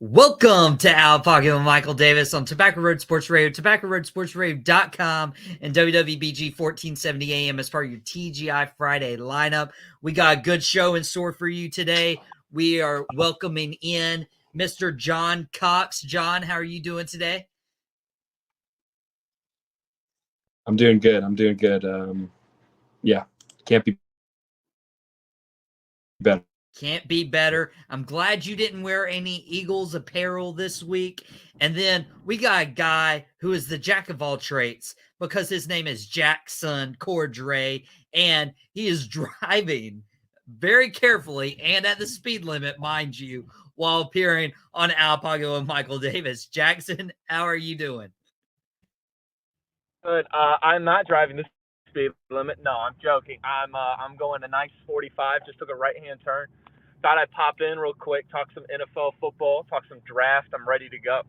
Welcome to Outta Pocket with Michael Davis on Tobacco Road Sports Radio, TobaccoRoadSportsRadio.com, and WWBG 1470 AM as part of your TGI Friday lineup. We got a good show in store for you today. We are welcoming in Mr. John Cox. John, how are you doing today? I'm doing good. Yeah, can't be better. Can't be better. I'm glad you didn't wear any Eagles apparel this week. And then we got a guy who is the jack of all trades because his name is Jackson Cordray, and he is driving very carefully and at the speed limit, mind you, while appearing on Outta Pocket with Michael Davis. Jackson, how are you doing? Good. I'm not driving the speed limit. No, I'm joking. I'm going a nice 45. Just took a right hand turn. Thought I'd pop in real quick, talk some NFL football, talk some draft. I'm ready to go.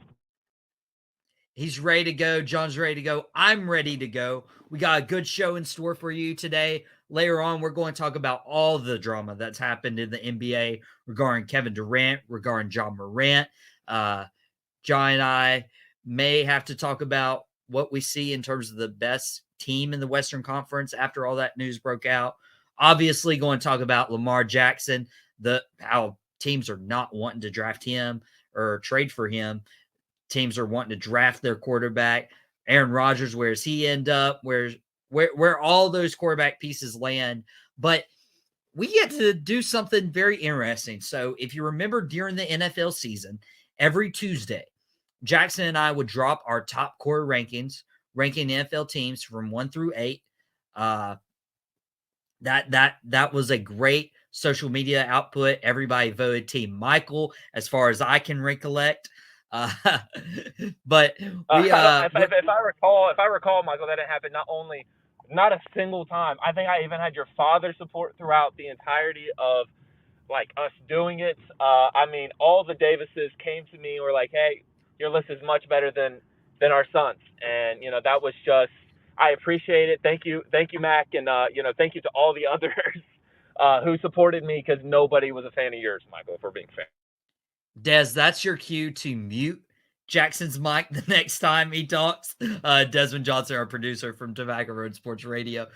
He's ready to go. John's ready to go. I'm ready to go. We got a good show in store for you today. Later on, we're going to talk about all the drama that's happened in the NBA regarding Kevin Durant, regarding John Morant. John and I may have to talk about what we see in terms of the best team in the Western Conference after all that news broke out. Obviously, going to talk about Lamar Jackson, how teams are not wanting to draft him or trade for him. Teams are wanting to draft their quarterback. Aaron Rodgers, where does he end up? Where all those quarterback pieces land? But we get to do something very interesting. So if you remember during the NFL season, every Tuesday, Jackson and I would drop our top core rankings, ranking NFL teams from 1 through 8. That was a great social media output. Everybody voted Team Michael, as far as I can recollect. But if I recall, Michael, that it happened not a single time. I think I even had your father support throughout the entirety of like us doing it. I mean, all the Davises came to me and were like, "Hey, your list is much better than our son's," and that was just. I appreciate it. Thank you, Mac, and thank you to all the others who supported me because nobody was a fan of yours, Michael. If we're being fair. Des, that's your cue to mute Jackson's mic the next time he talks. Desmond Johnson, our producer from Tobacco Road Sports Radio,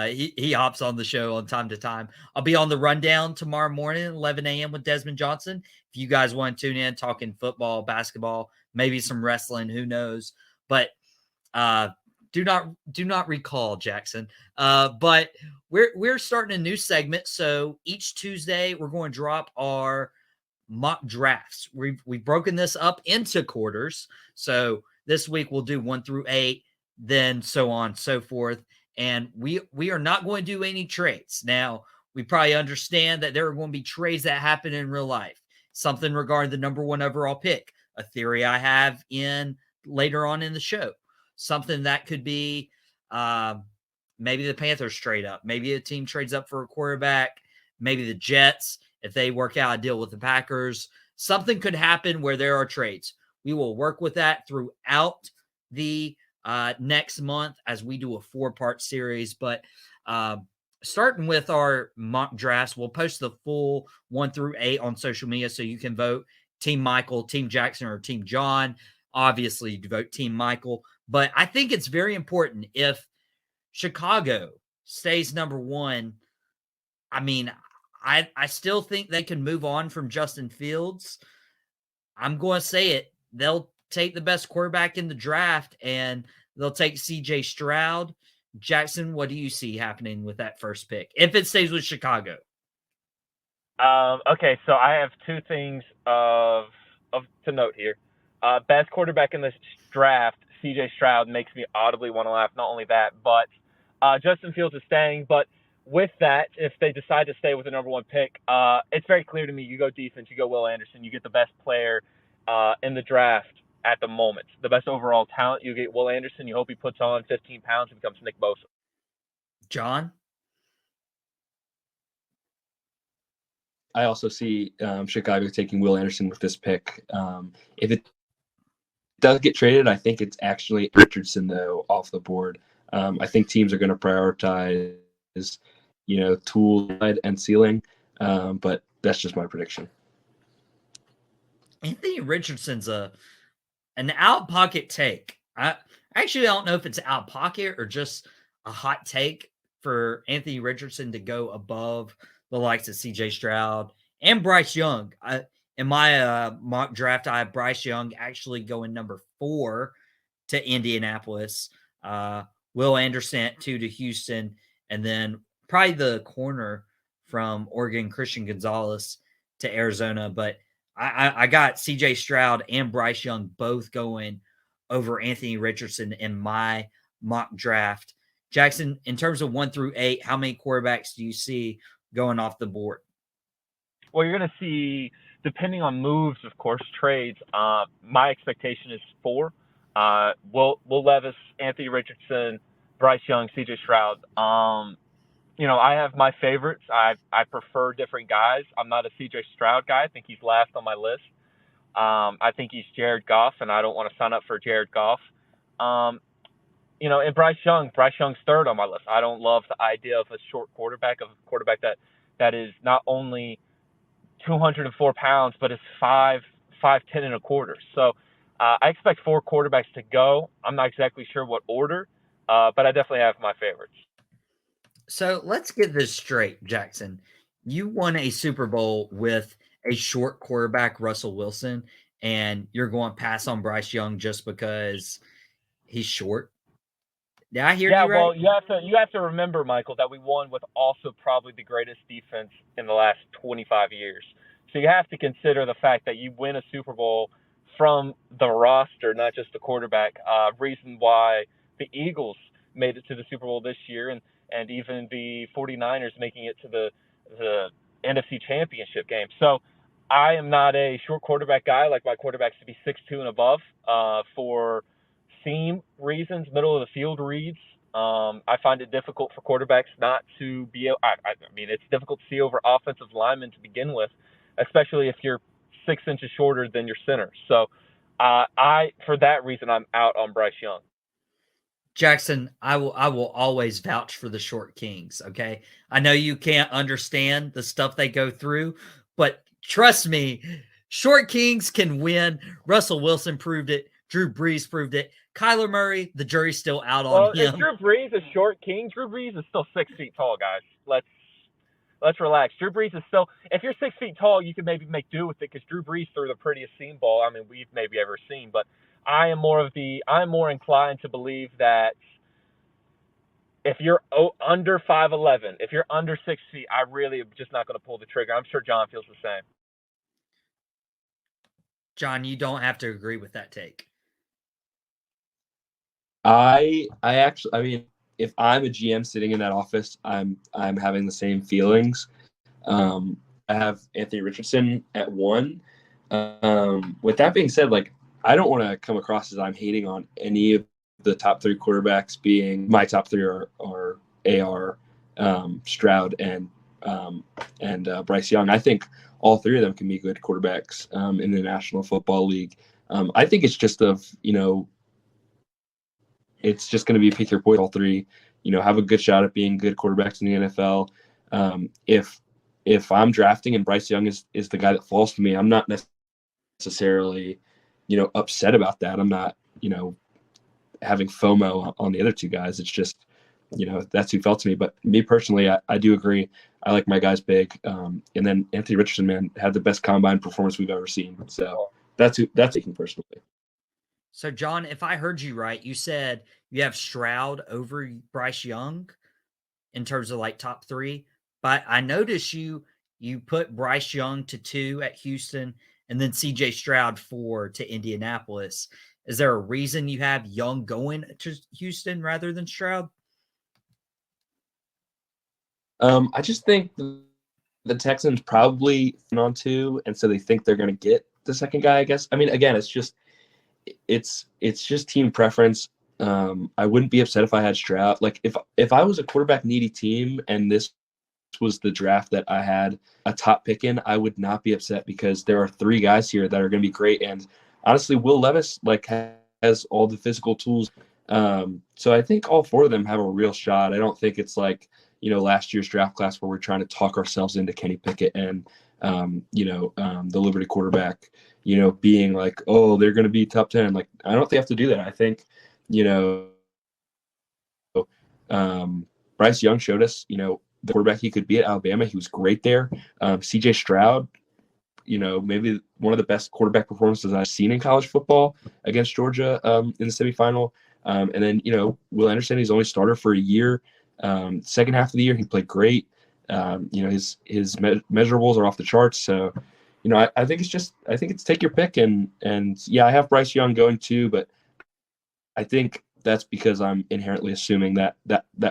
he hops on the show on time to time. I'll be on the rundown tomorrow morning at 11 a.m. with Desmond Johnson. If you guys want to tune in, talking football, basketball, maybe some wrestling, who knows? But do not recall Jackson. But we're starting a new segment. So each Tuesday we're going to drop our mock drafts. We've broken this up into quarters. So this week we'll do 1 through 8, then so on and so forth. And we are not going to do any trades. Now, we probably understand that there are going to be trades that happen in real life. Something regarding the number 1 overall pick, a theory I have in later on in the show. Something that could be maybe the Panthers trade up. Maybe a team trades up for a quarterback. Maybe the Jets, if they work out a deal with the Packers. Something could happen where there are trades. We will work with that throughout the next month as we do a 4-part series. But starting with our mock drafts, we'll post the full 1 through 8 on social media so you can vote Team Michael, Team Jackson, or Team John. Obviously, you vote Team Michael. But I think it's very important if Chicago stays number 1. I mean, I still think they can move on from Justin Fields. I'm going to say it. They'll take the best quarterback in the draft, and they'll take C.J. Stroud. Jackson, what do you see happening with that first pick if it stays with Chicago? Okay, so I have 2 things to note here. Best quarterback in this draft, C.J. Stroud, makes me audibly want to laugh. Not only that, but Justin Fields is staying. But with that, if they decide to stay with the number 1 pick, it's very clear to me you go defense, you go Will Anderson, you get the best player in the draft at the moment. The best overall talent, you get Will Anderson. You hope he puts on 15 pounds and becomes Nick Bosa. John? I also see Chicago taking Will Anderson with this pick. If it does get traded, I think it's actually Richardson, though, off the board. I think teams are going to prioritize, tool and ceiling, but that's just my prediction. Anthony Richardson's an out pocket take. I actually don't know if it's out pocket or just a hot take for Anthony Richardson to go above the likes of CJ Stroud and Bryce Young. In my mock draft, I have Bryce Young actually going number 4 to Indianapolis, Will Anderson at 2 to Houston, and then probably the corner from Oregon, Christian Gonzalez, to Arizona. But I got CJ Stroud and Bryce Young both going over Anthony Richardson in my mock draft. Jackson, in terms of 1 through 8, how many quarterbacks do you see going off the board? Well, you're going to see, depending on moves, of course, trades. My expectation is 4. Will Levis, Anthony Richardson, Bryce Young, CJ Stroud. I have my favorites. I prefer different guys. I'm not a CJ Stroud guy. I think he's last on my list. I think he's Jared Goff, and I don't want to sign up for Jared Goff. And Bryce Young's third on my list. I don't love the idea of a short quarterback, that is not only 204 pounds, but is 5'10" and a quarter. So I expect 4 quarterbacks to go. I'm not exactly sure what order, but I definitely have my favorites. So let's get this straight, Jackson. You won a Super Bowl with a short quarterback, Russell Wilson, and you're going to pass on Bryce Young just because he's short. Did I hear you right? Well, you have to remember, Michael, that we won with also probably the greatest defense in the last 25 years. So you have to consider the fact that you win a Super Bowl from the roster, not just the quarterback. Reason why the Eagles made it to the Super Bowl this year, and even the 49ers making it to the NFC Championship game. So I am not a short quarterback guy. I like my quarterbacks to be 6'2" and above for seam reasons, middle of the field reads. I find it difficult for quarterbacks not to be – I mean, it's difficult to see over offensive linemen to begin with, especially if you're 6 inches shorter than your center. So for that reason, I'm out on Bryce Young. Jackson, I will always vouch for the short kings, okay? I know you can't understand the stuff they go through, but trust me, short kings can win. Russell Wilson proved it. Drew Brees proved it. Kyler Murray, the jury's still out on him. If Drew Brees is short king, Drew Brees is still 6 feet tall, guys. Let's relax. Drew Brees is still – if you're 6 feet tall, you can maybe make do with it because Drew Brees threw the prettiest seam ball we've maybe ever seen. But I'm more inclined to believe that if you're under 5'11", if you're under 6 feet, I really am just not going to pull the trigger. I'm sure John feels the same. John, you don't have to agree with that take. I mean, if I'm a GM sitting in that office, I'm having the same feelings. I have Anthony Richardson at 1. With that being said, I don't want to come across as I'm hating on any of the top 3 quarterbacks. Being my top 3 are AR, Stroud, and Bryce Young. I think all 3 of them can be good quarterbacks in the National Football League. I think it's just it's just going to be pick your poison. All 3, have a good shot at being good quarterbacks in the NFL. If I'm drafting and Bryce Young is the guy that falls to me, I'm not necessarily, upset about that. I'm not, having FOMO on the other 2 guys. It's just, that's who fell to me. But me personally, I do agree. I like my guys big. And then Anthony Richardson, man, had the best combine performance we've ever seen. So that's taking personally. So, John, if I heard you right, you said you have Stroud over Bryce Young in terms of top 3. But I noticed you put Bryce Young to 2 at Houston and then CJ Stroud 4 to Indianapolis. Is there a reason you have Young going to Houston rather than Stroud? I just think the Texans probably on 2, and so they think they're going to get the second guy, I guess. I mean, again, it's just team preference. I wouldn't be upset if I had Stroud. If I was a quarterback needy team and this was the draft that I had a top pick in, I would not be upset because there are 3 guys here that are going to be great. And honestly, Will Levis has all the physical tools. So I think all 4 of them have a real shot. I don't think it's last year's draft class where we're trying to talk ourselves into Kenny Pickett and the Liberty quarterback, being like, oh, they're going to be top 10. Like, I don't think they have to do that. I think, you know, Bryce Young showed us, the quarterback he could be at Alabama. He was great there. CJ Stroud, maybe one of the best quarterback performances I've seen in college football against Georgia in the semifinal. And then, Will Anderson, he's only starter for a year. Second half of the year, he played great. His measurables are off the charts. So, I think it's take your pick. And yeah, I have Bryce Young going too, but I think that's because I'm inherently assuming that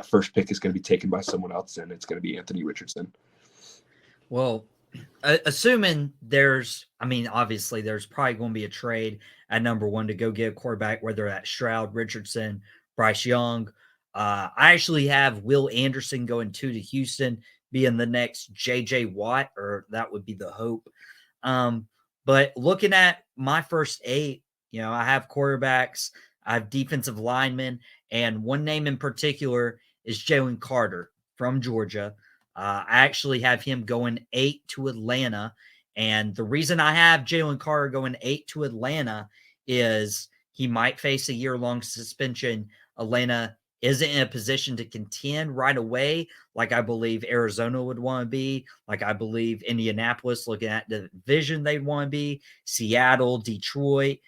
first pick is going to be taken by someone else, and it's going to be Anthony Richardson. Well, assuming obviously there's probably going to be a trade at number 1 to go get a quarterback, whether that's Stroud, Richardson, Bryce Young. I actually have Will Anderson going 2 to Houston, being the next J.J. Watt, or that would be the hope. But looking at my first 8, I have quarterbacks, I have defensive linemen, and one name in particular is Jalen Carter from Georgia. I actually have him going 8 to Atlanta. And the reason I have Jalen Carter going 8 to Atlanta is he might face a year-long suspension. Atlanta isn't in a position to contend right away, like I believe Arizona would want to be, like I believe Indianapolis, looking at the division, they'd want to be, Seattle, Detroit,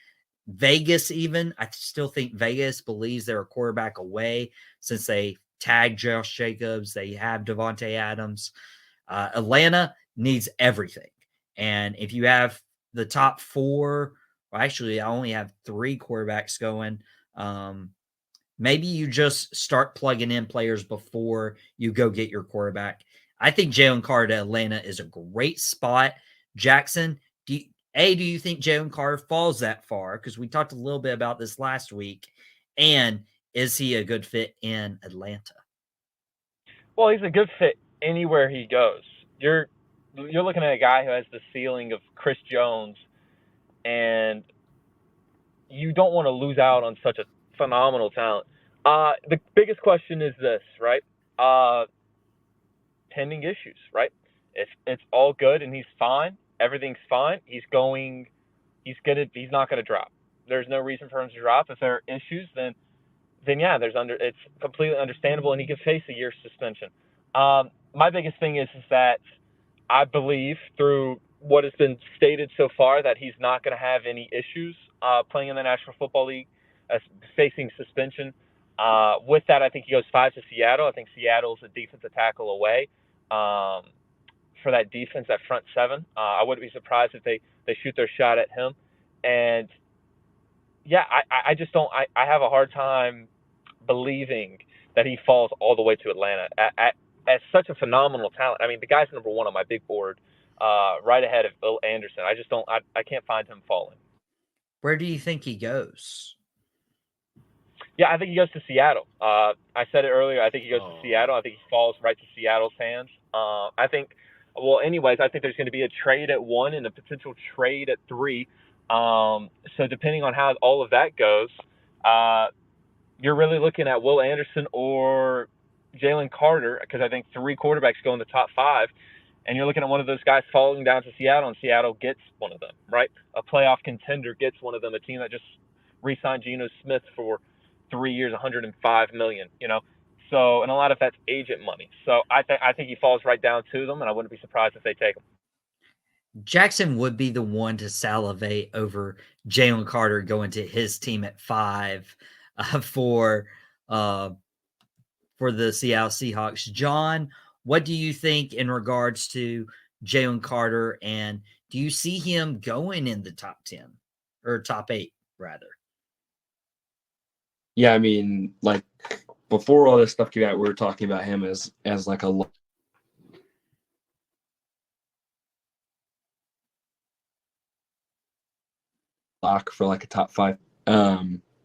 Vegas even. I still think Vegas believes they're a quarterback away since they tagged Josh Jacobs. They have Devontae Adams. Atlanta needs everything. And if you have the top 4, well, actually, I only have 3 quarterbacks going. Maybe you just start plugging in players before you go get your quarterback. I think Jalen Carter to Atlanta is a great spot. Jackson, do you think Jalen Carter falls that far? Because we talked a little bit about this last week. And is he a good fit in Atlanta? Well, he's a good fit anywhere he goes. You're looking at a guy who has the ceiling of Chris Jones, and you don't want to lose out on such a phenomenal talent. The biggest question is this, right? Pending issues, right? It's all good and he's fine. Everything's fine. He's not gonna drop. There's no reason for him to drop. If there are issues, then yeah, it's completely understandable, and he could face a year's suspension. My biggest thing is that I believe through what has been stated so far that he's not going to have any issues playing in the National Football League, facing suspension. With that, I think he goes 5 to Seattle. I think Seattle's a defensive tackle away for that defense, that front 7. I wouldn't be surprised if they shoot their shot at him. And yeah, I just don't. I have a hard time believing that he falls all the way to Atlanta as such a phenomenal talent. I mean, the guy's number 1 on my big board, right ahead of Will Anderson. I just don't. I can't find him falling. Where do you think he goes? Yeah, I think he goes to Seattle. I said it earlier. I think he goes to Seattle. I think he falls right to Seattle's hands. I think there's going to be a trade at 1 and a potential trade at 3. So depending on how all of that goes, you're really looking at Will Anderson or Jalen Carter, because I think 3 quarterbacks go in the top 5, and you're looking at one of those guys falling down to Seattle, and Seattle gets one of them, right? A playoff contender gets one of them, a team that just re-signed Geno Smith for 3 years, $105 million, So, and a lot of that's agent money. So I think he falls right down to them, and I wouldn't be surprised if they take him. Jackson would be the one to salivate over Jalen Carter going to his team at 5 for the Seattle Seahawks. John, what do you think in regards to Jalen Carter, and do you see him going in the top 10 or top 8 rather? Yeah, I mean, like before all this stuff came out, we were talking about him as like a lock for like a top 5.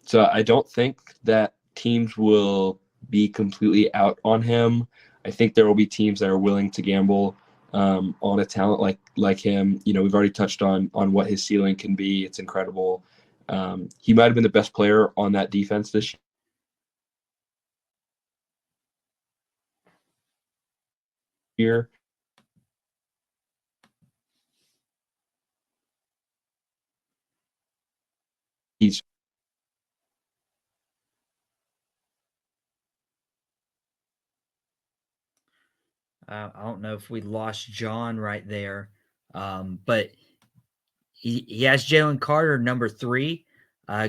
So I don't think that teams will be completely out on him. I think there will be teams that are willing to gamble on a talent like him. We've already touched on what his ceiling can be. It's incredible. He might have been the best player on that defense this year. he's I don't know if we lost John right there, but he has Jalen Carter, number 3,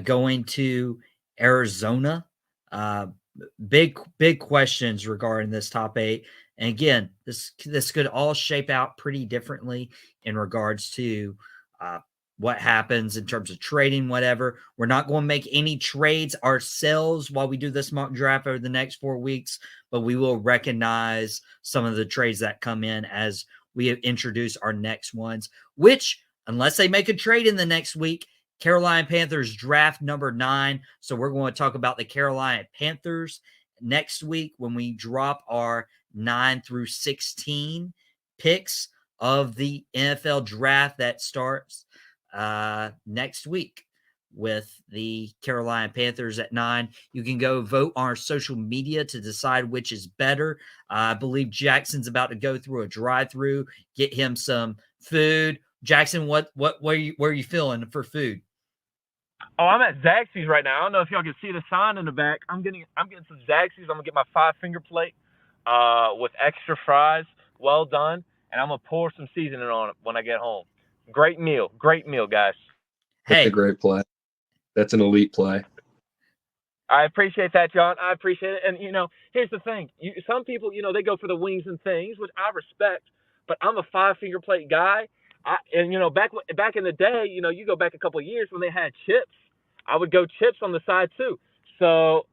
going to Arizona. Uh, big questions regarding this top 8. And again, this could all shape out pretty differently in regards to what happens in terms of trading, whatever. We're not going to make any trades ourselves while we do this mock draft over the next 4 weeks, but we will recognize some of the trades that come in as we introduce our next ones, which, unless they make a trade in the next week, Carolina Panthers draft number 9. So we're going to talk about the Carolina Panthers next week when we drop our 9 through 16 picks of the NFL draft that starts next week with the Carolina Panthers at 9. You can go vote on our social media to decide which is better. I believe Jackson's about to go through a drive-through, get him some food. Jackson, where are you feeling for food? Oh, I'm at Zaxby's right now. I don't know if y'all can see the sign in the back. I'm getting some Zaxby's. I'm gonna get my 5-finger plate with extra fries, well done, and I'm gonna pour some seasoning on it when I get home. Great meal, guys. That's a great play. That's an elite play. I appreciate that, John. I appreciate it. And here's the thing: some people, they go for the wings and things, which I respect. But I'm a 5-finger plate guy. Back in the day, you go back a couple of years when they had chips, I would go chips on the side too. So,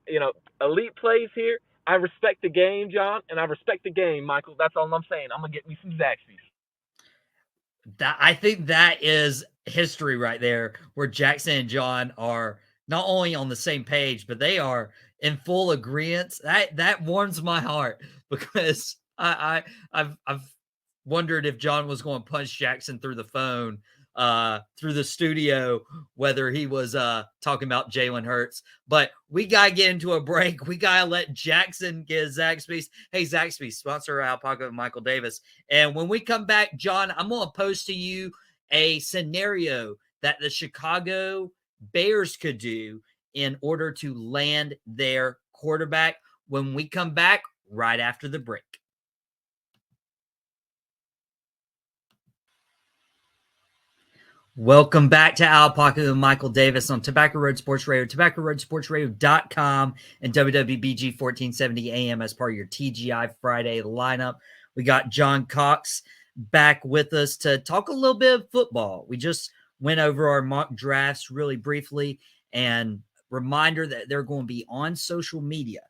elite plays here. I respect the game, John, and I respect the game, Michael. That's all I'm saying. I'm gonna get me some Zaxby's. I think that is history right there, where Jackson and John are not only on the same page, but they are in full agreement. That warms my heart, because I've wondered if John was going to punch Jackson through the phone, through the studio, whether he was talking about Jalen Hurts. But we got to get into a break. We got to let Jackson get Zaxby's. Hey, Zaxby's, sponsor Outta Pocket with Michael Davis. And when we come back, John, I'm going to pose to you a scenario that the Chicago Bears could do in order to land their quarterback when we come back right after the break. Welcome back to Outta Pocket with Michael Davis on Tobacco Road Sports Radio, TobaccoRoadSportsRadio.com, and WWBG 1470 AM as part of your TGI Friday lineup. We got John Cox back with us to talk a little bit of football. We just went over our mock drafts really briefly, and reminder that they're going to be on social media.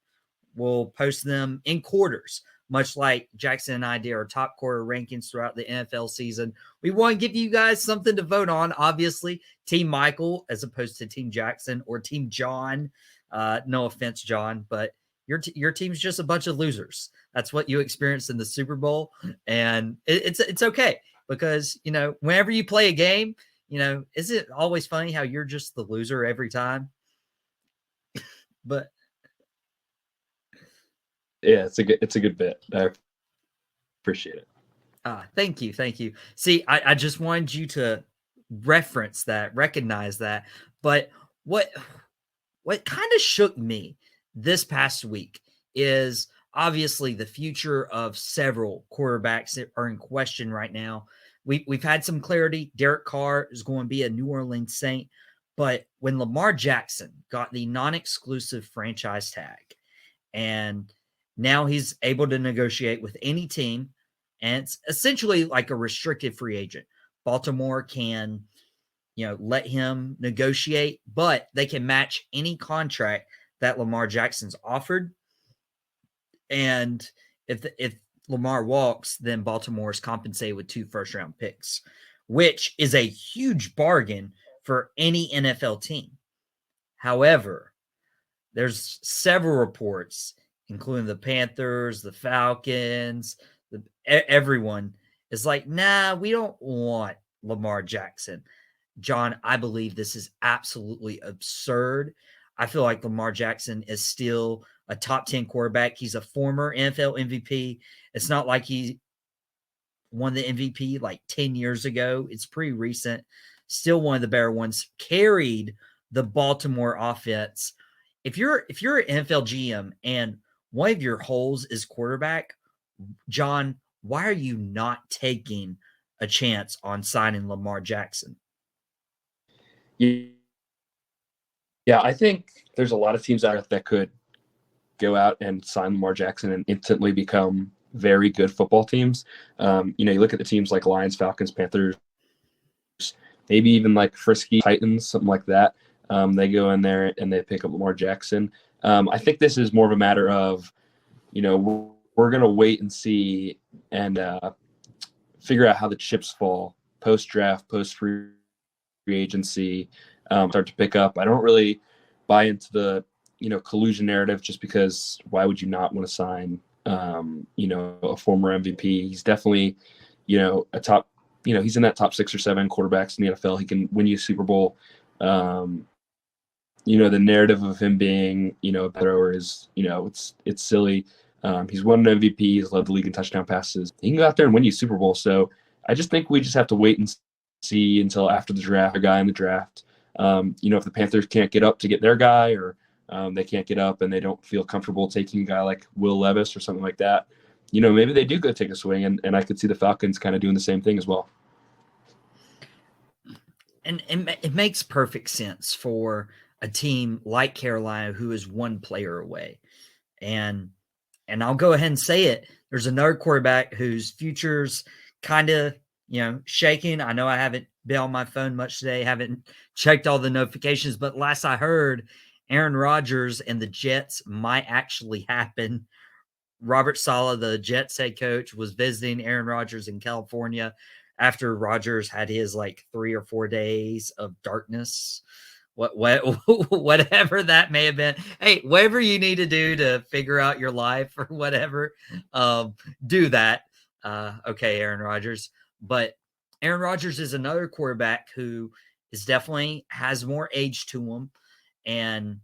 We'll post them in quarters, much like Jackson and I did our top quarter rankings throughout the NFL season. We want to give you guys something to vote on, obviously. Team Michael as opposed to Team Jackson or Team John. No offense, John, but your team's just a bunch of losers. That's what you experienced in the Super Bowl, and it's okay, because, whenever you play a game, is it always funny how you're just the loser every time? But yeah, it's a good bit. I appreciate it. Thank you. See, I just wanted you to recognize that. But what kind of shook me this past week is obviously the future of several quarterbacks that are in question right now. We've had some clarity. Derek Carr is going to be a New Orleans Saint. But when Lamar Jackson got the non-exclusive franchise tag, and now he's able to negotiate with any team, and it's essentially like a restricted free agent. Baltimore can, let him negotiate, but they can match any contract that Lamar Jackson's offered. And if Lamar walks, then Baltimore is compensated with 2 first-round picks, which is a huge bargain for any NFL team. However, there's several reports, including the Panthers, the Falcons, everyone is like, nah, we don't want Lamar Jackson. John, I believe this is absolutely absurd. I feel like Lamar Jackson is still a top 10 quarterback. He's a former NFL MVP. It's not like he won the MVP like 10 years ago. It's pretty recent. Still one of the better ones. Carried the Baltimore offense. If you're an NFL GM and one of your holes is quarterback, John, why are you not taking a chance on signing Lamar Jackson? Yeah, I think there's a lot of teams out there that could go out and sign Lamar Jackson and instantly become very good football teams. You look at the teams like Lions, Falcons, Panthers, maybe even like Frisky Titans, something like that. They go in there and they pick up Lamar Jackson. I think this is more of a matter of, we're going to wait and see and figure out how the chips fall post-draft, post-free agency, start to pick up. I don't really buy into the, collusion narrative just because why would you not want to sign, a former MVP? He's definitely, a top, he's in that top 6 or 7 quarterbacks in the NFL. He can win you a Super Bowl. The narrative of him being, a thrower is, it's silly. He's won an MVP. He's led the league in touchdown passes. He can go out there and win you a Super Bowl. So I just think we just have to wait and see until after the draft, a guy in the draft. If the Panthers can't get up to get their guy, or they can't get up and they don't feel comfortable taking a guy like Will Levis or something like that, maybe they do go take a swing, and I could see the Falcons kind of doing the same thing as well. And it makes perfect sense for a team like Carolina who is one player away. And I'll go ahead and say it. There's another quarterback whose future's kind of, shaking. I know I haven't been on my phone much today, haven't checked all the notifications, but last I heard, Aaron Rodgers and the Jets might actually happen. Robert Saleh, the Jets head coach, was visiting Aaron Rodgers in California after Rodgers had his 3 or 4 days of darkness. Whatever that may have been. Hey, whatever you need to do to figure out your life or whatever, do that. Okay, Aaron Rodgers. But Aaron Rodgers is another quarterback who is definitely has more age to him. And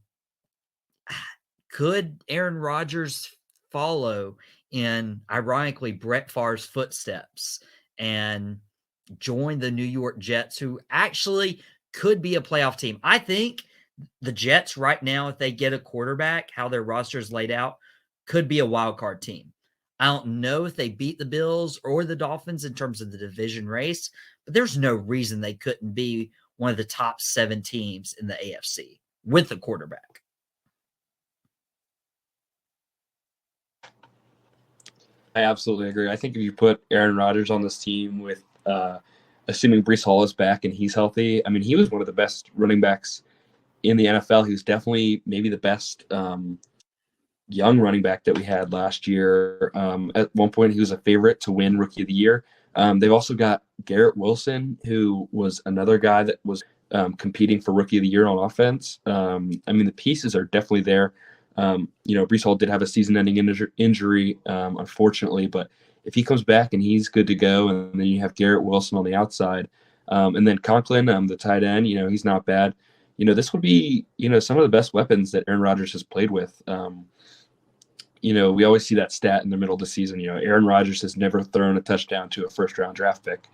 could Aaron Rodgers follow in, ironically, Brett Favre's footsteps and join the New York Jets, who actually could be a playoff team? I think the Jets right now, if they get a quarterback, how their roster is laid out, could be a wild card team. I don't know if they beat the Bills or the Dolphins in terms of the division race, but there's no reason they couldn't be one of the top 7 teams in the AFC with a quarterback. I absolutely agree. I think if you put Aaron Rodgers on this team with, assuming Breece Hall is back and he's healthy, I mean, he was one of the best running backs in the NFL. He was definitely maybe the best young running back that we had last year. At one point, he was a favorite to win Rookie of the Year. They've also got Garrett Wilson, who was another guy that was competing for Rookie of the Year on offense. I mean, the pieces are definitely there. Breece Hall did have a season-ending injury, unfortunately, but if he comes back and he's good to go, and then you have Garrett Wilson on the outside, and then Conklin, the tight end, he's not bad. This would be, some of the best weapons that Aaron Rodgers has played with. We always see that stat in the middle of the season. Aaron Rodgers has never thrown a touchdown to a first-round draft pick.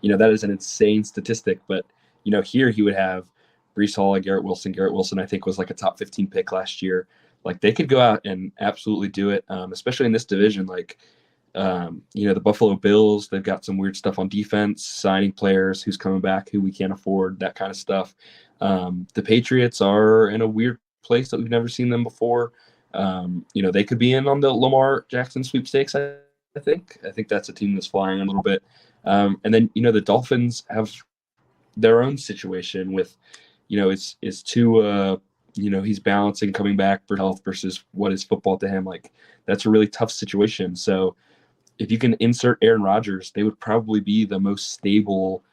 That is an insane statistic, but, here he would have Breece Hall and Garrett Wilson. Garrett Wilson, I think, was like a top 15 pick last year. They could go out and absolutely do it, especially in this division. The Buffalo Bills, they've got some weird stuff on defense, signing players, who's coming back, who we can't afford, that kind of stuff. The Patriots are in a weird place that we've never seen them before. They could be in on the Lamar Jackson sweepstakes, I think. I think that's a team that's flying a little bit. And then, the Dolphins have their own situation with, it's too he's balancing coming back for health versus what is football to him. That's a really tough situation. So if you can insert Aaron Rodgers, they would probably be the most stable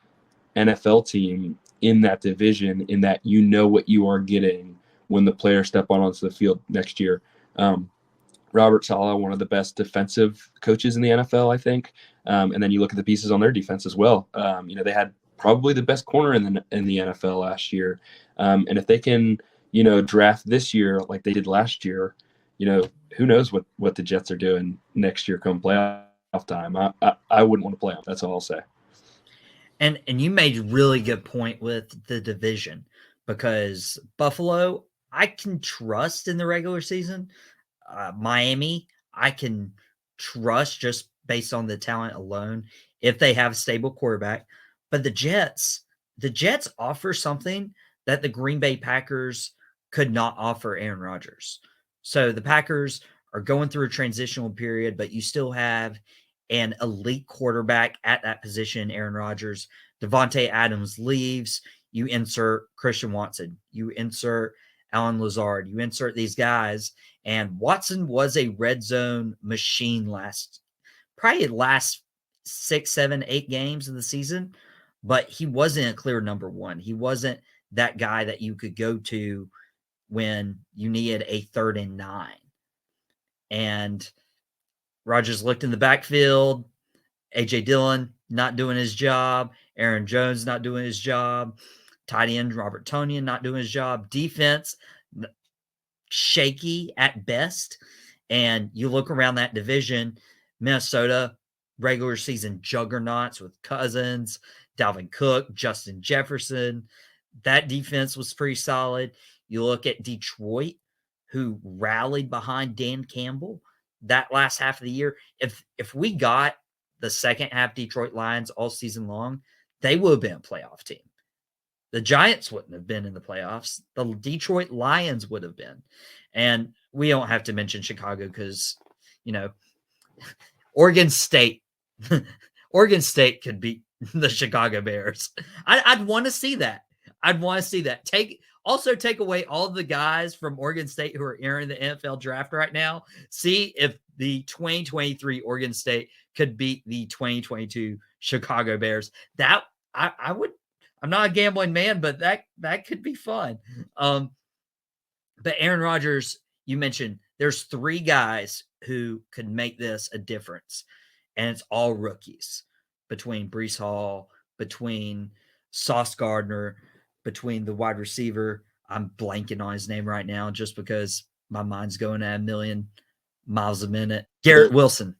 NFL team in that division, in that what you are getting when the players step onto the field next year. Robert Saleh, one of the best defensive coaches in the NFL, I think. And then you look at the pieces on their defense as well. They had probably the best corner in the NFL last year. And if they can, draft this year like they did last year, who knows what the Jets are doing next year come playoff time. I wouldn't want to play them. That's all I'll say. And you made a really good point with the division, because Buffalo, I can trust in the regular season. Miami, I can trust just based on the talent alone if they have a stable quarterback. But the Jets offer something that the Green Bay Packers could not offer Aaron Rodgers. So the Packers are going through a transitional period, but you still have an elite quarterback at that position, Aaron Rodgers. Devontae Adams leaves. You insert Christian Watson. You insert Alan Lazard. You insert these guys. And Watson was a red zone machine probably last 6, 7, 8 games of the season, but he wasn't a clear number one. He wasn't that guy that you could go to when you needed a 3rd and 9. And Rodgers looked in the backfield. A.J. Dillon not doing his job. Aaron Jones not doing his job. Tight end Robert Tonyan not doing his job. Defense shaky at best. And you look around that division, Minnesota, regular season juggernauts with Cousins, Dalvin Cook, Justin Jefferson. That defense was pretty solid. You look at Detroit, who rallied behind Dan Campbell that last half of the year. If we got the second half Detroit Lions all season long, they would have been a playoff team. The Giants wouldn't have been in the playoffs. The Detroit Lions would have been. And we don't have to mention Chicago because, Oregon State. Oregon State could beat the Chicago Bears. I'd want to see that. I'd want to see that. Take away all the guys from Oregon State who are entering the NFL draft right now. See if the 2023 Oregon State could beat the 2022 Chicago Bears. That I would. I'm not a gambling man, but that could be fun. But Aaron Rodgers, you mentioned there's 3 guys who could make this a difference, and it's all rookies. Between Breece Hall, between Sauce Gardner, between the wide receiver, I'm blanking on his name right now just because my mind's going at 1,000,000 miles a minute. Garrett Wilson,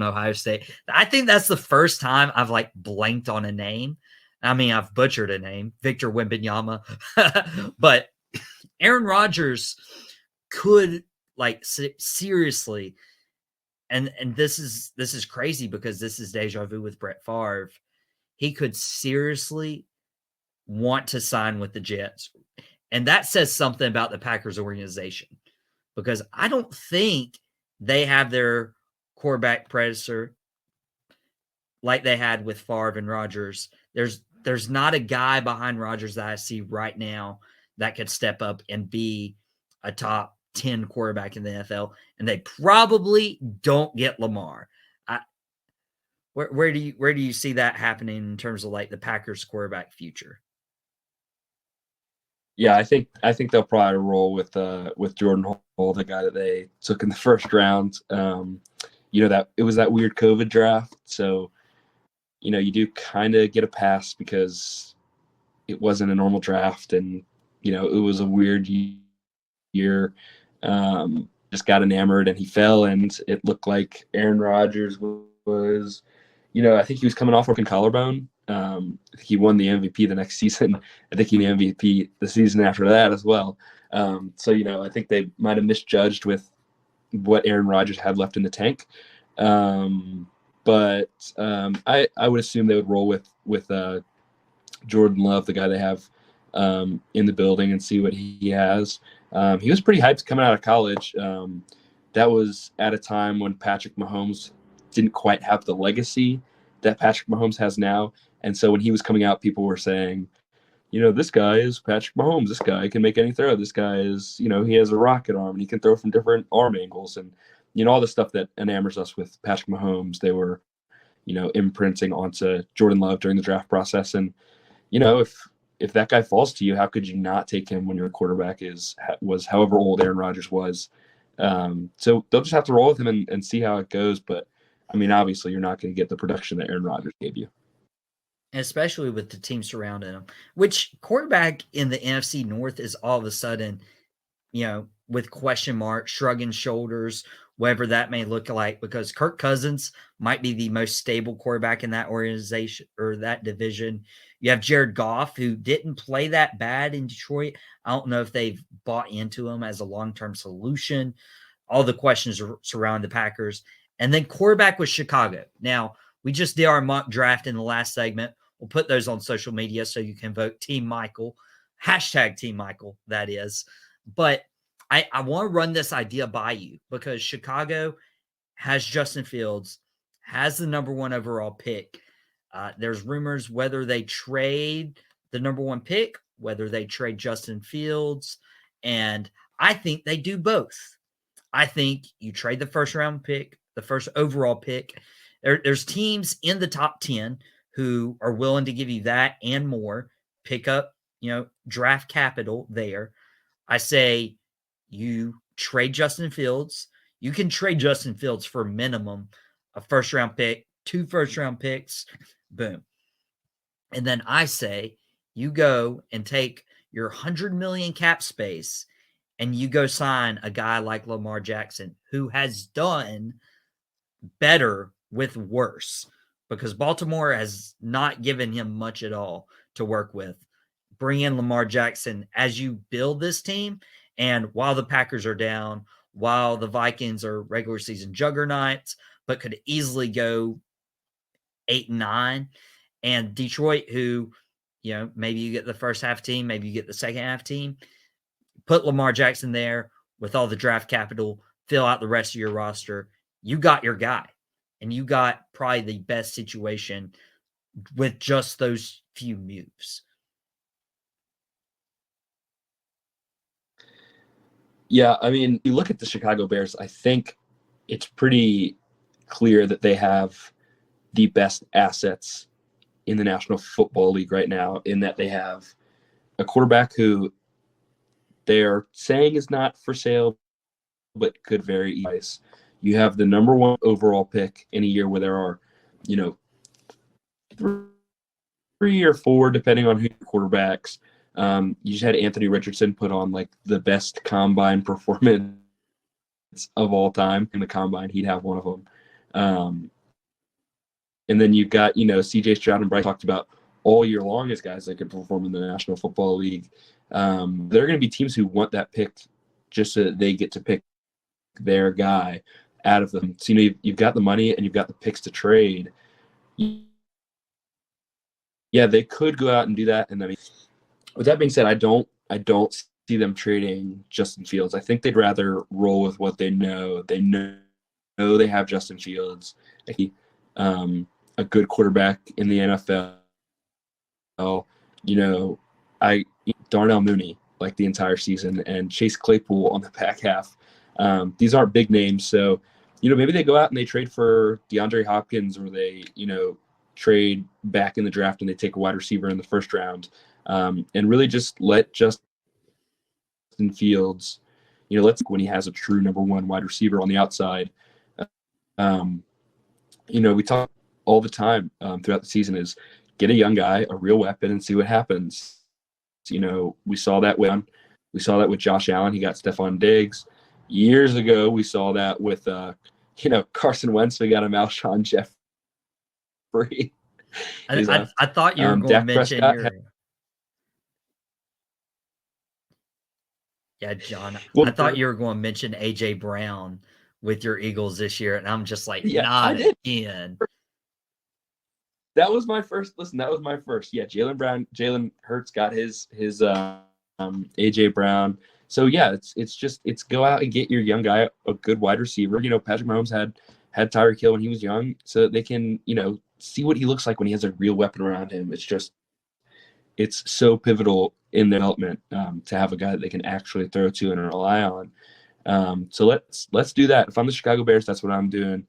Ohio State. I think that's the first time I've blanked on a name. I mean, I've butchered a name, Victor Wembanyama, but Aaron Rodgers could seriously, and this is crazy because this is deja vu with Brett Favre. He could seriously want to sign with the Jets. And that says something about the Packers organization because I don't think they have their quarterback predecessor like they had with Favre and Rodgers. There's not a guy behind Rodgers that I see right now that could step up and be a top 10 quarterback in the NFL. And they probably don't get Lamar. Where do you see that happening in terms of the Packers quarterback future? Yeah, I think they'll probably roll with Jordan Hall, the guy that they took in the first round. That it was that weird COVID draft, so you do kind of get a pass because it wasn't a normal draft, and it was a weird year. Just got enamored, and he fell, and it looked like Aaron Rodgers was. I think he was coming off broken collarbone. He won the MVP the next season. I think he won the MVP the season after that as well. So I think they might have misjudged with what Aaron Rodgers had left in the tank. But I would assume they would roll with Jordan Love, the guy they have in the building, and see what he has. He was pretty hyped coming out of college. That was at a time when Patrick Mahomes didn't quite have the legacy that Patrick Mahomes has now. And so when he was coming out, people were saying, this guy is Patrick Mahomes. This guy can make any throw. This guy is, he has a rocket arm and he can throw from different arm angles. And, all the stuff that enamors us with Patrick Mahomes, they were, imprinting onto Jordan Love during the draft process. And, if that guy falls to you, how could you not take him when your quarterback was however old Aaron Rodgers was? So they'll just have to roll with him and see how it goes. But, I mean, obviously, you're not going to get the production that Aaron Rodgers gave you. Especially with the team surrounding him, which quarterback in the NFC North is all of a sudden, with question marks, shrugging shoulders, whatever that may look like, because Kirk Cousins might be the most stable quarterback in that organization or that division. You have Jared Goff, who didn't play that bad in Detroit. I don't know if they've bought into him as a long-term solution. All the questions surround the Packers. And then quarterback with Chicago. Now, we just did our mock draft in the last segment. We'll put those on social media so you can vote Team Michael. Hashtag Team Michael, that is. But I want to run this idea by you because Chicago has Justin Fields, has the number 1 overall pick. There's rumors whether they trade the number 1 pick, whether they trade Justin Fields, and I think they do both. I think you trade the first round pick, the first overall pick. There's teams in the top 10 who are willing to give you that and more, pick up, draft capital there. I say you trade Justin Fields. You can trade Justin Fields for minimum a first round pick, 2 first round picks, boom. And then I say you go and take your 100 million cap space and you go sign a guy like Lamar Jackson, who has done better with worse because Baltimore has not given him much at all to work with. Bring in Lamar Jackson as you build this team. And while the Packers are down, while the Vikings are regular season juggernauts, but could easily go 8-9, and Detroit, who, maybe you get the first half team, maybe you get the second half team, put Lamar Jackson there with all the draft capital, fill out the rest of your roster. You got your guy, and you got probably the best situation with just those few moves. Yeah, I mean, you look at the Chicago Bears, I think it's pretty clear that they have the best assets in the National Football League right now, in that they have a quarterback who they are saying is not for sale, but could very easily. You have the number 1 overall pick in a year where there are, 3 or 4, depending on who your quarterbacks. You just had Anthony Richardson put on like the best combine performance of all time in the combine. He'd have one of them. And then you've got, CJ Stroud and Bryce talked about all year long as guys that could perform in the National Football League. There are going to be teams who want that pick just so that they get to pick their guy out of them. So, you've got the money and you've got the picks to trade. Yeah, they could go out and do that. And I mean, with that being said, I don't see them trading Justin Fields. I think they'd rather roll with what they know. They know they have Justin Fields, a good quarterback in the NFL. Darnell Mooney like the entire season, and Chase Claypool on the back half. These aren't big names, so maybe they go out and they trade for DeAndre Hopkins, or they trade back in the draft and they take a wide receiver in the first round. And really just let Justin Fields, when he has a true number 1 wide receiver on the outside. We talk all the time throughout the season is get a young guy, a real weapon, and see what happens. We saw that with Josh Allen. He got Stephon Diggs. Years ago, we saw that with Carson Wentz. We got him Alshon Jeffrey. I thought you were going to mention Yeah, John. I thought you were going to mention A.J. Brown with your Eagles this year, and I'm just like, not again. That was my first. Listen, that was my first. Yeah, Jalen Hurts got his A.J. Brown. So yeah, it's go out and get your young guy a good wide receiver. Patrick Mahomes had Tyreek Hill when he was young, so that they can see what he looks like when he has a real weapon around him. It's so pivotal in their development to have a guy that they can actually throw to and rely on. So let's do that. If I'm the Chicago Bears, that's what I'm doing.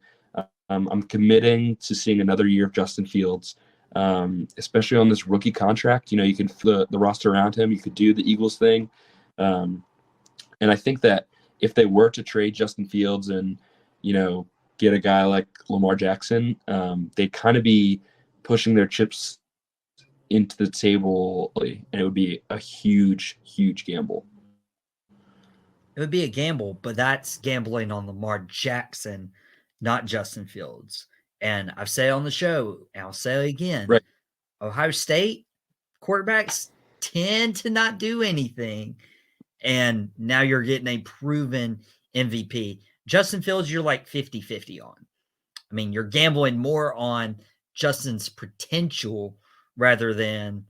I'm committing to seeing another year of Justin Fields, especially on this rookie contract. You can fill the roster around him. You could do the Eagles thing. And I think that if they were to trade Justin Fields and, get a guy like Lamar Jackson, they'd kind of be pushing their chips into the table, and it would be a huge, huge gamble. It would be a gamble, but that's gambling on Lamar Jackson, not Justin Fields. And I've said on the show, and I'll say it again, right. Ohio State, quarterbacks tend to not do anything. And now you're getting a proven MVP. Justin Fields, you're like 50-50 on. I mean, you're gambling more on Justin's potential rather than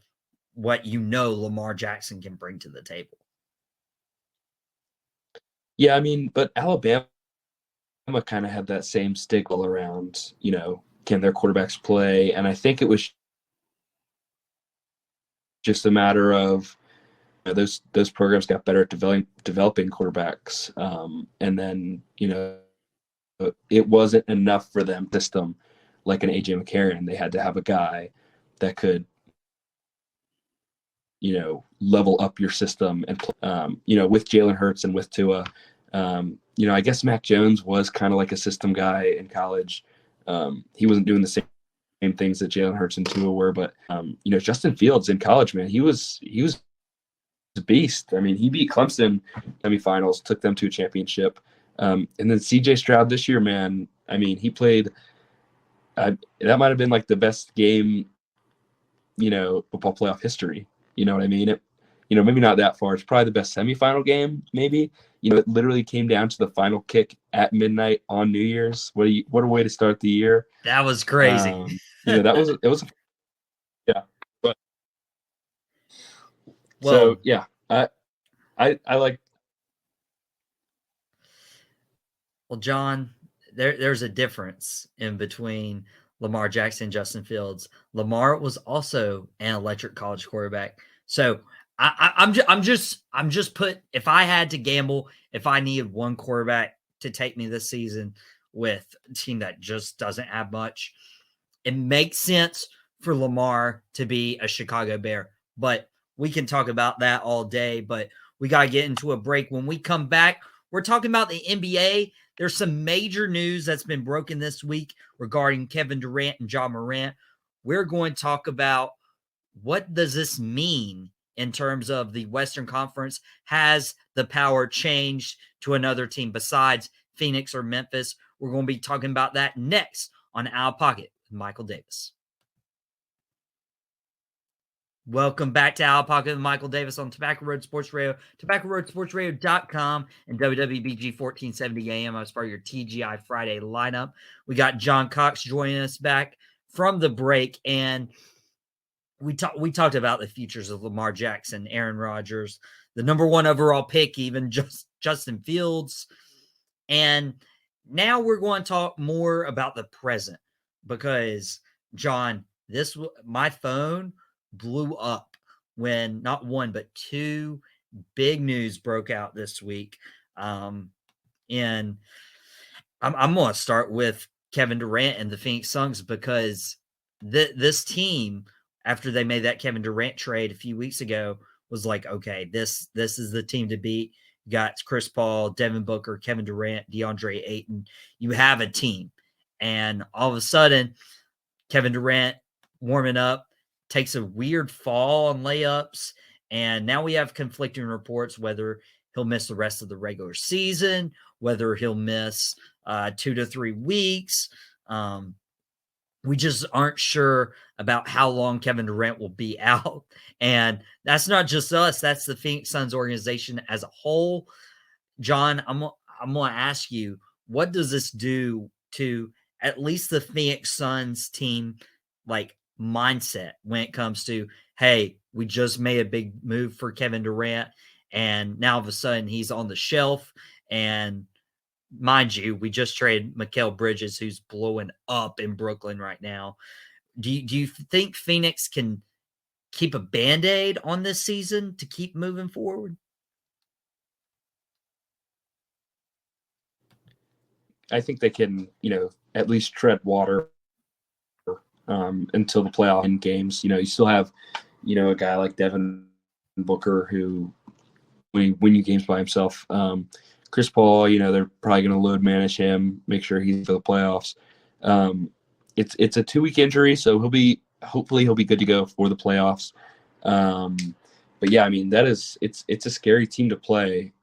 what Lamar Jackson can bring to the table. Yeah, I mean, but Alabama kind of had that same stick all around, can their quarterbacks play? And I think it was just a matter of those programs got better at developing quarterbacks. And then, it wasn't enough for them system like an AJ McCarron. They had to have a guy that could, level up your system and, with Jalen Hurts and with Tua. I guess Mac Jones was kind of like a system guy in college. He wasn't doing the same things that Jalen Hurts and Tua were, but Justin Fields in college, man, he was a beast. I mean, he beat Clemson semifinals, took them to a championship. And then CJ Stroud this year, man, I mean, he played that might have been like the best game, football playoff history. You know what I mean? Maybe not that far. It's probably the best semifinal game, maybe. It literally came down to the final kick at midnight on New Year's. What a way to start the year. That was crazy. It was yeah. But well, so yeah, I like. Well, John, there's a difference in between Lamar Jackson and Justin Fields. Lamar was also an electric college quarterback. So I'm just put, if I had to gamble, if I needed one quarterback to take me this season with a team that just doesn't have much, it makes sense for Lamar to be a Chicago Bear. But we can talk about that all day, but we got to get into a break. When we come back, we're talking about the NBA. There's some major news that's been broken this week regarding Kevin Durant and Ja Morant. We're going to talk about what does this mean in terms of the Western Conference. Has the power changed to another team besides Phoenix or Memphis? We're going to be talking about that next on Outta Pocket with Michael Davis. Welcome back to Outta Pocket with Michael Davis on Tobacco Road Sports Radio, TobaccoRoadSportsRadio.com, and WWBG 1470 AM as part of your TGI Friday lineup. We got John Cox joining us back from the break, and we talked about the futures of Lamar Jackson, Aaron Rodgers, the number one overall pick, even Justin Fields. And now we're going to talk more about the present because, John, my phone blew up when not one but two big news broke out this week. And I'm going to start with Kevin Durant and the Phoenix Suns because this team, after they made that Kevin Durant trade a few weeks ago, was like, okay, this is the team to beat. You got Chris Paul, Devin Booker, Kevin Durant, DeAndre Ayton. You have a team. And all of a sudden, Kevin Durant warming up, takes a weird fall on layups, and now we have conflicting reports whether he'll miss the rest of the regular season, whether he'll miss 2 to 3 weeks. We just aren't sure about how long Kevin Durant will be out, and that's not just us. That's the Phoenix Suns organization as a whole. John, I'm going to ask you, what does this do to at least the Phoenix Suns team, like, mindset when it comes to, hey, we just made a big move for Kevin Durant and now all of a sudden he's on the shelf, and mind you, we just traded Mikal Bridges, who's blowing up in Brooklyn right now. Do you think Phoenix can keep a Band-Aid on this season to keep moving forward? I think they can, at least tread water until the playoff games. You still have, a guy like Devin Booker who, when he win you games by himself. Chris Paul, they're probably going to load manage him, make sure he's for the playoffs. It's a 2-week injury, so hopefully he'll be good to go for the playoffs. But yeah, I mean, it's a scary team to play.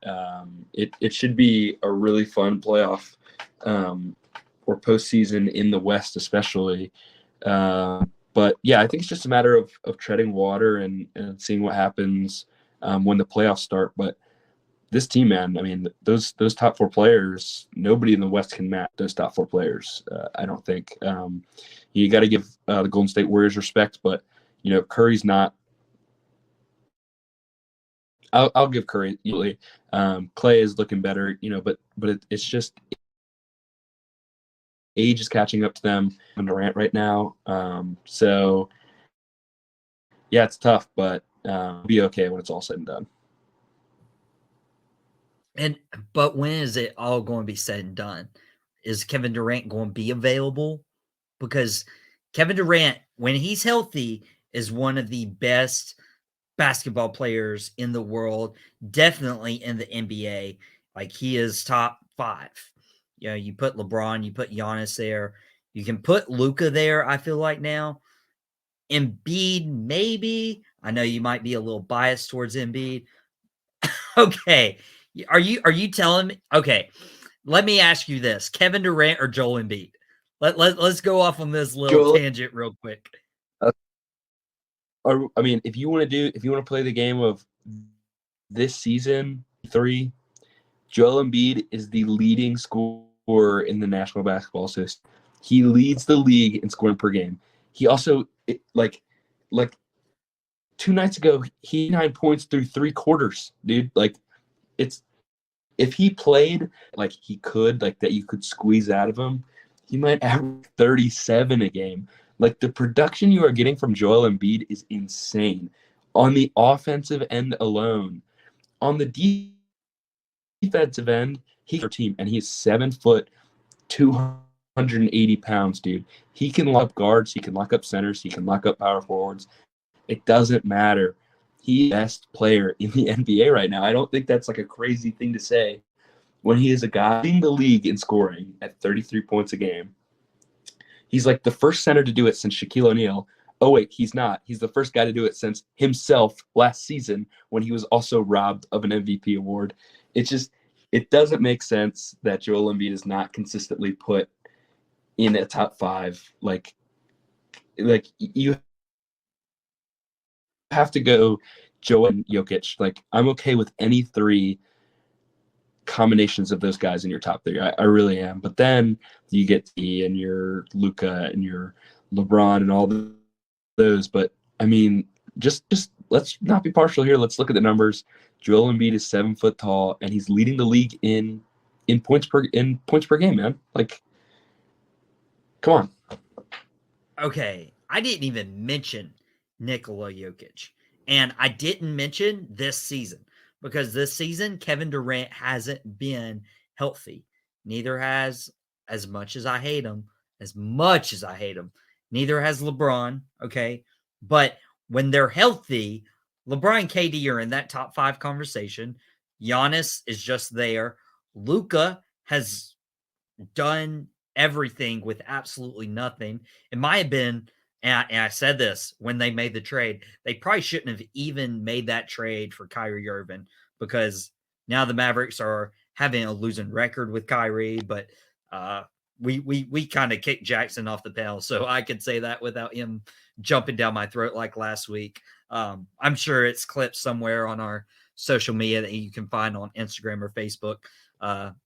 It should be a really fun playoff or postseason in the West, especially. But But yeah, I think it's just a matter of treading water and seeing what happens when the playoffs start. But this team, man, I mean, those top four players, nobody in the West can match those top four players. I don't think. You got to give the Golden State Warriors respect, but Curry's not. I'll give Curry usually. Clay is looking better, but it's just age is catching up to them and Durant right now. So yeah, it's tough, but it'll be okay when it's all said and done. But when is it all going to be said and done? Is Kevin Durant going to be available? Because Kevin Durant, when he's healthy, is one of the best basketball players in the world, definitely in the NBA. Like, he is top 5. You put LeBron, you put Giannis there. You can put Luka there, I feel like now. Embiid, maybe. I know you might be a little biased towards Embiid. Okay. Are you telling me? Okay. Let me ask you this. Kevin Durant or Joel Embiid? Let's go off on this little tangent real quick. I mean, if you want to play the game of this season 3, Joel Embiid is the leading scorer in the National Basketball Association. He leads the league in scoring per game. He also, like 2 nights ago, he had 9 points through 3 quarters, dude. Like, if he played like he could, like that you could squeeze out of him, he might average 37 a game. Like, the production you are getting from Joel Embiid is insane on the offensive end alone. On the defensive end, he's our team, and he's 7 foot, 280 pounds, dude. He can lock up guards, he can lock up centers, he can lock up power forwards. It doesn't matter. He's the best player in the NBA right now. I don't think that's like a crazy thing to say when he is a guy in the league in scoring at 33 points a game. He's like the first center to do it since Shaquille O'Neal. Oh, wait, he's not. He's the first guy to do it since himself last season when he was also robbed of an MVP award. It doesn't make sense that Joel Embiid is not consistently put in a top 5. Like you have to go Joel and Jokic. Like, I'm okay with any 3 combinations of those guys in your top 3. I really am. But then you get and your Luka and your LeBron and all those. But I mean, just let's not be partial here. Let's look at the numbers. Joel Embiid is 7 foot tall, and he's leading the league in points per game, man. Like, come on. Okay, I didn't even mention Nikola Jokic, and I didn't mention this season. Because this season, Kevin Durant hasn't been healthy. Neither has, as much as I hate him, neither has LeBron, okay? But when they're healthy, LeBron and KD are in that top 5 conversation. Giannis is just there. Luka has done everything with absolutely nothing. It might have been, and I said this when they made the trade, they probably shouldn't have even made that trade for Kyrie Irving, because now the Mavericks are having a losing record with Kyrie, but we kind of kicked Jackson off the panel, so I could say that without him jumping down my throat like last week. I'm sure it's clipped somewhere on our social media that you can find on Instagram or Facebook.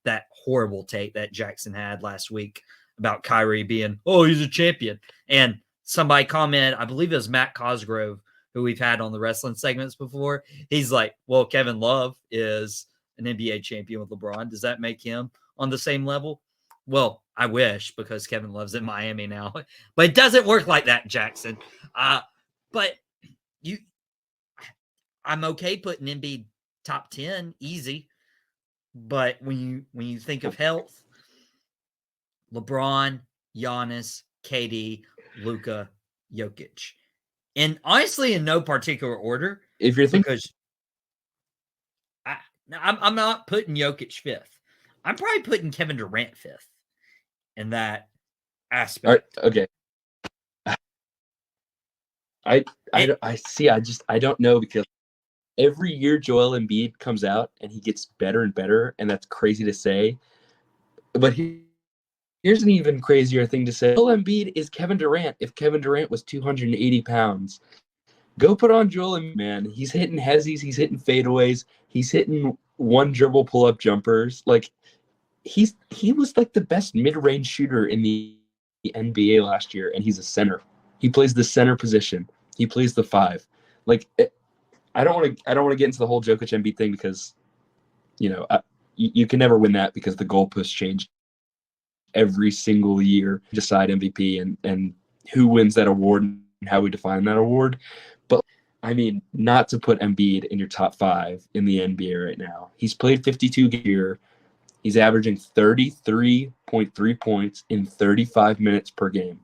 That horrible take that Jackson had last week about Kyrie being, oh, he's a champion. And somebody commented, I believe it was Matt Cosgrove, who we've had on the wrestling segments before. He's like, well, Kevin Love is an NBA champion with LeBron. Does that make him on the same level? Well, I wish, because Kevin Love's in Miami now. But it doesn't work like that, Jackson. But I'm okay putting Embiid top 10, easy. But when you think of health, LeBron, Giannis, KD, Luka, Jokic. And honestly, in no particular order. If you're thinking, because I'm not putting Jokic 5th. I'm probably putting Kevin Durant 5th in that aspect. All right, okay. I see. I don't know, because every year Joel Embiid comes out and he gets better and better, and that's crazy to say. But Here's an even crazier thing to say. Joel Embiid is Kevin Durant if Kevin Durant was 280 pounds. Go put on Joel Embiid, man. He's hitting hezzies. He's hitting fadeaways. He's hitting one dribble pull-up jumpers. Like, he was like the best mid-range shooter in the NBA last year, and he's a center. He plays the center position. He plays the 5. Like, I don't want to get into the whole Jokic Embiid thing because, you can never win that because the goalposts change every single year to decide MVP and who wins that award and how we define that award. But I mean, not to put Embiid in your top 5 in the NBA right now. He's played 52 games here. He's averaging 33.3 points in 35 minutes per game.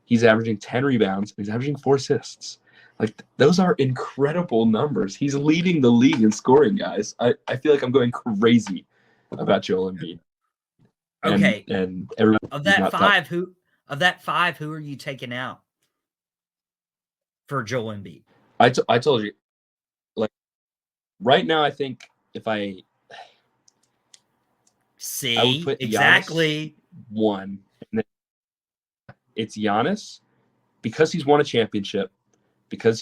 He's averaging 10 rebounds. And he's averaging 4 assists. Like, those are incredible numbers. He's leading the league in scoring, guys. I feel like I'm going crazy about Joel Embiid. Okay. And everyone of that 5, who are you taking out for Joel Embiid? I told you, like, right now, I think if I would put exactly Giannis 1. And it's Giannis because he's won a championship, because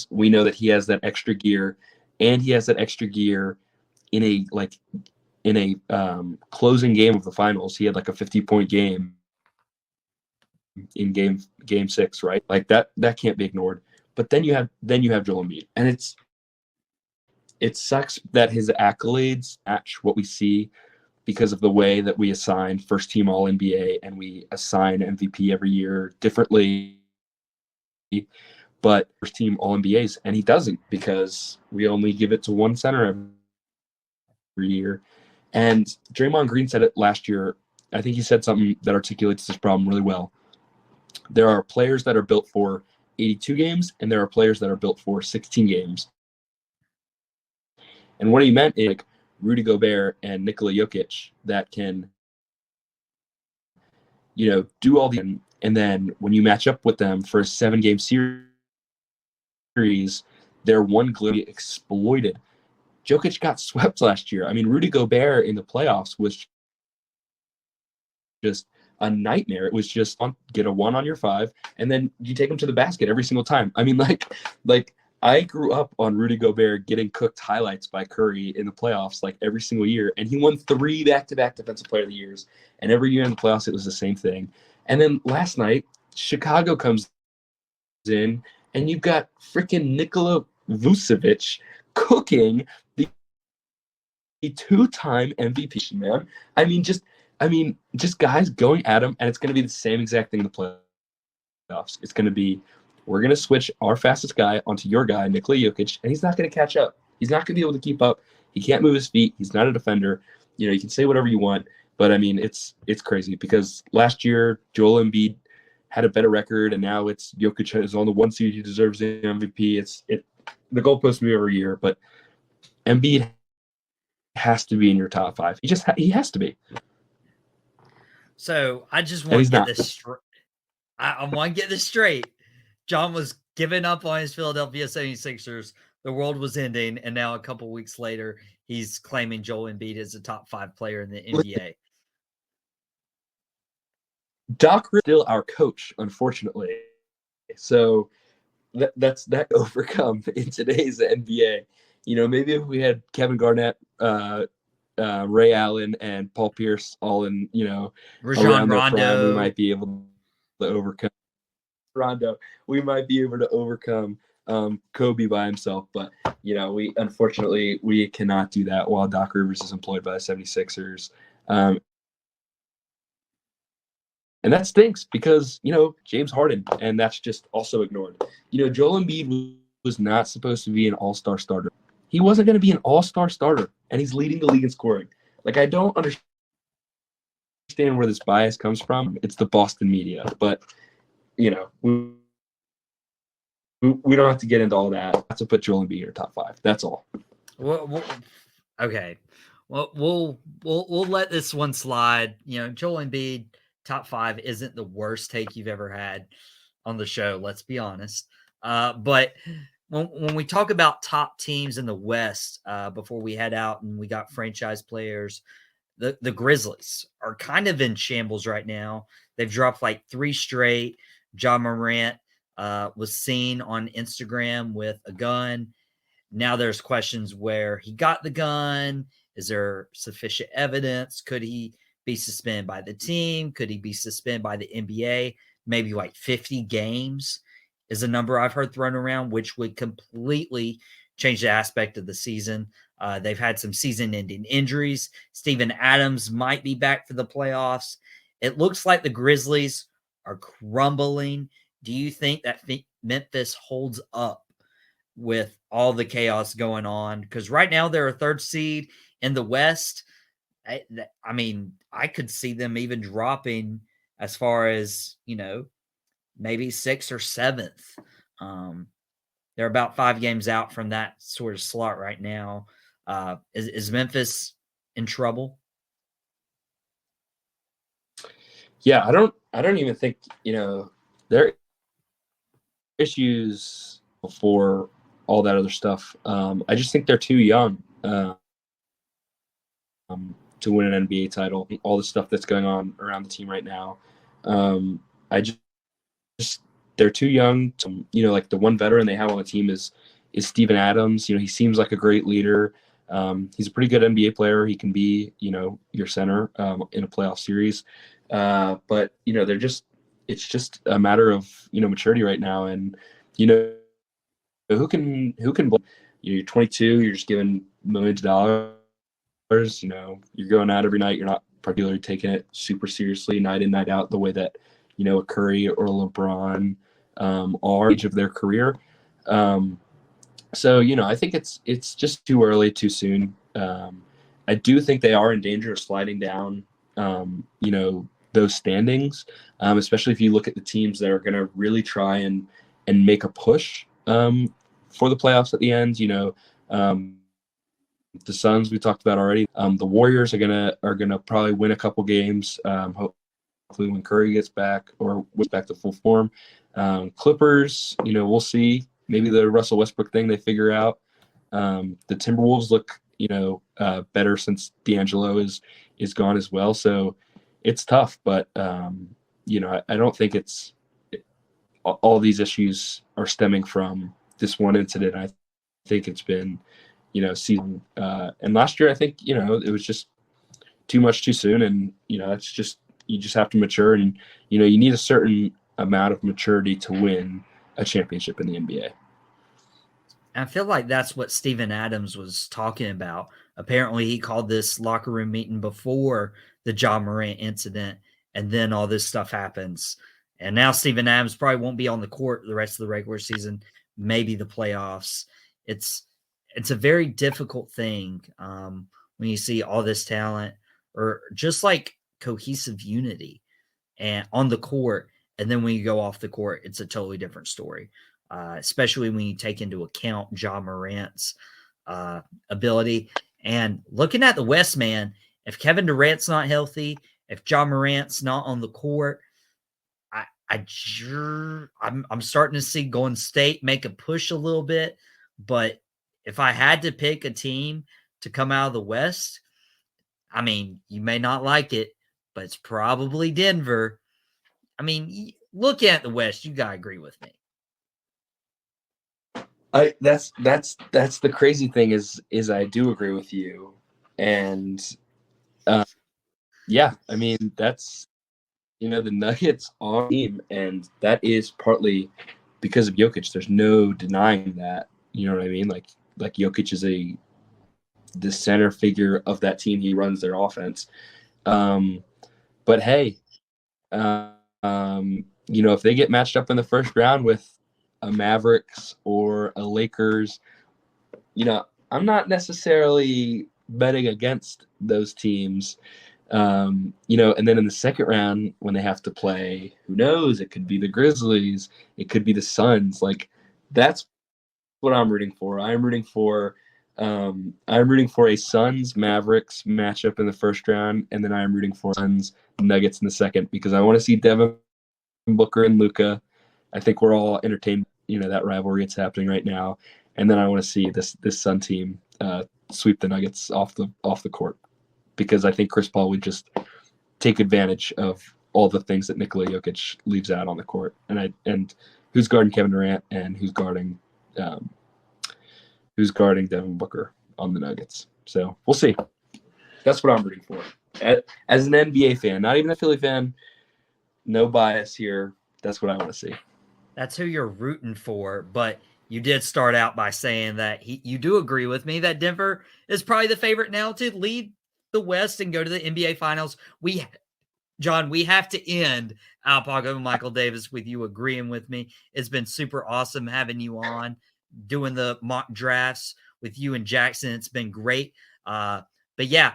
we know that he has that extra gear, and he has that extra gear in a closing game of the finals. He had like a 50-point game in game 6, right? Like that can't be ignored. But then you have Joel Embiid, and it sucks that his accolades match what we see because of the way that we assign first team All NBA and we assign MVP every year differently. But first team All NBAs, and he doesn't because we only give it to one center every year. And Draymond Green said it last year. I think he said something that articulates this problem really well. There are players that are built for 82 games, and there are players that are built for 16 games. And what he meant is like Rudy Gobert and Nikola Jokic that can, do all the, and then when you match up with them for a 7-game series, they're one glue exploited. Jokic got swept last year. I mean, Rudy Gobert in the playoffs was just a nightmare. It was just get a 1 on your 5, and then you take him to the basket every single time. I mean, like I grew up on Rudy Gobert getting cooked highlights by Curry in the playoffs like every single year, and he won 3 back-to-back Defensive Player of the Years. And every year in the playoffs, it was the same thing. And then last night, Chicago comes in, and you've got freaking Nikola Vucevic cooking the 2-time MVP, man. I mean, just guys going at him, and it's going to be the same exact thing in the playoffs. It's going to be, we're going to switch our fastest guy onto your guy, Nikola Jokic, and he's not going to catch up. He's not going to be able to keep up. He can't move his feet. He's not a defender. You can say whatever you want, but I mean, it's crazy because last year Joel Embiid had a better record, and now it's Jokic is on the 1 seed. He deserves the MVP. The goalposts move every year, but Embiid has to be in your top 5. He has to be. So I just want to get this straight. I want to get this straight. John was giving up on his Philadelphia 76ers. The world was ending, and now a couple weeks later, he's claiming Joel Embiid is a top 5 player in the NBA. Doc is still our coach, unfortunately. So that's overcome in today's NBA. Maybe if we had Kevin Garnett, Ray Allen, and Paul Pierce all in, Rajon Rondo, we might be able to overcome Rondo. We might be able to overcome Kobe by himself, but we unfortunately cannot do that while Doc Rivers is employed by the 76ers. And that stinks because, James Harden, and that's just also ignored. Joel Embiid was not supposed to be an all-star starter. He wasn't going to be an all-star starter, and he's leading the league in scoring. Like, I don't understand where this bias comes from. It's the Boston media, but, we don't have to get into all that. That's to put Joel Embiid in your top 5. That's all. Okay. Well, we'll let this one slide. Joel Embiid top 5 isn't the worst take you've ever had on the show. Let's be honest. But when we talk about top teams in the West, before we head out and we got franchise players, The Grizzlies are kind of in shambles right now. They've dropped like 3 straight. Ja Morant was seen on Instagram with a gun. Now there's questions where he got the gun. Is there sufficient evidence? Could he be suspended by the team? Could he be suspended by the NBA? Maybe like 50 games is a number I've heard thrown around, which would completely change the aspect of the season. They've had some season-ending injuries. Steven Adams might be back for the playoffs. It looks like the Grizzlies are crumbling. Do you think that Memphis holds up with all the chaos going on? Because right now they're a 3rd seed in the West. I mean, I could see them even dropping as far as, maybe 6th or 7th. They're about 5 games out from that sort of slot right now. Is Memphis in trouble? Yeah, I don't even think, their issues before all that other stuff. I just think they're too young to win an NBA title. All the stuff that's going on around the team right now. I just they're too young to, like the one veteran they have on the team is Steven Adams. He seems like a great leader. He's a pretty good NBA player. He can be, your center in a playoff series. But it's just a matter of, maturity right now. And, who can, you're 22, you're just giving millions of dollars, you're going out every night. You're not particularly taking it super seriously night in, night out, the way that, a Curry or LeBron are age of their career. So, I think it's just too early, too soon. I do think they are in danger of sliding down, those standings, especially if you look at the teams that are going to really try and make a push for the playoffs at the end. The Suns we talked about already. The Warriors are gonna probably win a couple games. Hopefully when Curry gets back or gets back to full form. Clippers, we'll see. Maybe the Russell Westbrook thing they figure out. The Timberwolves look, better since D'Angelo is gone as well. So it's tough, but I don't think all these issues are stemming from this one incident. I think it's been, season. And last year, I think, it was just too much too soon. And, it's just, you just have to mature, and, you need a certain amount of maturity to win a championship in the NBA. I feel like that's what Steven Adams was talking about. Apparently, he called this locker room meeting before the Ja Morant incident, and then all this stuff happens. And now Steven Adams probably won't be on the court the rest of the regular season, maybe the playoffs. It's a very difficult thing when you see all this talent, or just like cohesive unity and on the court, and then when you go off the court, it's a totally different story. Especially when you take into account Ja Morant's ability. And looking at the West, man, if Kevin Durant's not healthy, if Ja Morant's not on the court, I'm starting to see Golden State make a push a little bit. But if I had to pick a team to come out of the West, I mean, you may not like it, but it's probably Denver. I mean, look at the West, you gotta agree with me. That's the crazy thing is I do agree with you, and yeah, I mean that's the Nuggets on team, and that is partly because of Jokic. There's no denying that. You know what I mean? Like Jokic is the center figure of that team. He runs their offense. But hey, if they get matched up in the first round with a Mavericks or a Lakers, I'm not necessarily betting against those teams. And then in the second round, when they have to play, who knows? It could be the Grizzlies. It could be the Suns. Like, that's what I'm rooting for. I'm rooting for a Suns Mavericks matchup in the first round, and then I'm rooting for Suns Nuggets in the second, because I want to see Devin Booker and Luka. I think we're all entertained, that rivalry that's happening right now, and then I want to see this Sun team sweep the Nuggets off the court. because I think Chris Paul would just take advantage of all the things that Nikola Jokic leaves out on the court. And who's guarding Kevin Durant and who's guarding Devin Booker on the Nuggets. So we'll see. That's what I'm rooting for. As an NBA fan, not even a Philly fan, no bias here. That's what I want to see. That's who you're rooting for, but you did start out by saying that you do agree with me that Denver is probably the favorite now to lead the West and go to the NBA Finals. John, we have to end Outta Pocket with Michael Davis with you agreeing with me. It's been super awesome having you on, doing the mock drafts with you and Jackson. It's been great. But yeah,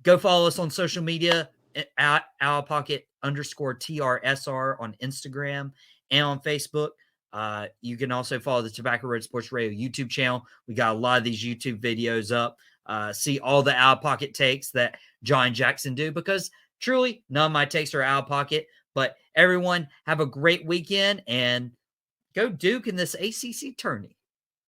go follow us on social media at Outta Pocket _TRSR on Instagram and on Facebook. You can also follow the Tobacco Road Sports Radio YouTube channel. We got a lot of these YouTube videos up. See all the Outta Pocket takes that John and Jackson do, because truly none of my takes are Outta Pocket. But everyone have a great weekend and go Duke in this ACC tourney.